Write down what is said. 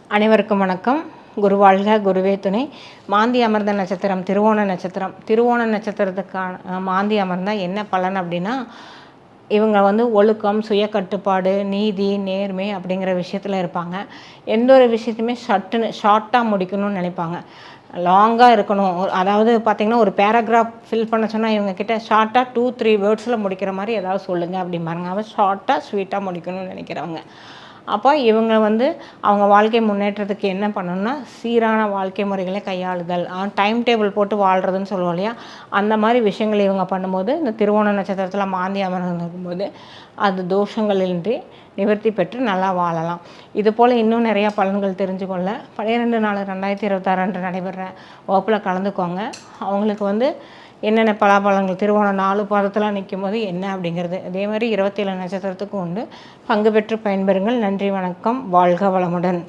அனைவருக்கும் வணக்கம். குரு வாழ்க, குருவே துணை. மாந்தி அமர்ந்த நட்சத்திரம் திருவோண நட்சத்திரம். திருவோண நட்சத்திரத்துக்கான மாந்தி அமர்ந்தால் என்ன பலன் அப்படின்னா, இவங்க ஒழுக்கம், சுய கட்டுப்பாடு, நீதி, நேர்மை அப்படிங்கிற விஷயத்தில் இருப்பாங்க. எந்த ஒரு விஷயத்தையுமே ஷார்ட்டாக முடிக்கணும்னு நினைப்பாங்க. லாங்காக இருக்கணும். அதாவது பார்த்திங்கன்னா, ஒரு பேராகிராஃப் ஃபில் பண்ண சொன்னால் இவங்கக்கிட்ட ஷார்ட்டாக 2-3 வேர்ட்ஸில் முடிக்கிற மாதிரி ஏதாவது சொல்லுங்கள் அப்படிம்பாருங்க. அவன் ஷார்ட்டாக ஸ்வீட்டாக முடிக்கணும்னு நினைக்கிறவங்க. அப்போ இவங்க அவங்க வாழ்க்கை முன்னேற்றத்துக்கு என்ன பண்ணணும்னா, சீரான வாழ்க்கை முறைகளை கையாளுதல், டைம் டேபிள் போட்டு வாழ்கிறதுன்னு சொல்லுவோம் இல்லையா, அந்த மாதிரி விஷயங்கள் இவங்க பண்ணும்போது, இந்த திருவோண நட்சத்திரத்தில் மாந்தி அமர்ந்திருக்கும்போது அது தோஷங்களின்றி நிவர்த்தி பெற்று நல்லா வாழலாம். இது போல் இன்னும் நிறையா பலன்கள் தெரிஞ்சுக்கொள்ள 12/4/2026 அன்று நடைபெற வகுப்பில் கலந்துக்கோங்க. அவங்களுக்கு என்னென்ன பலாபலங்கள் திருவோணம் 4 பாதத்தில் நிற்கும் போது என்ன அப்படிங்கிறது, அதே மாதிரி 27 நட்சத்திரத்துக்கும் உண்டு. பங்கு பெற்று பயன்பெறுங்கள். நன்றி, வணக்கம். வாழ்க வளமுடன்.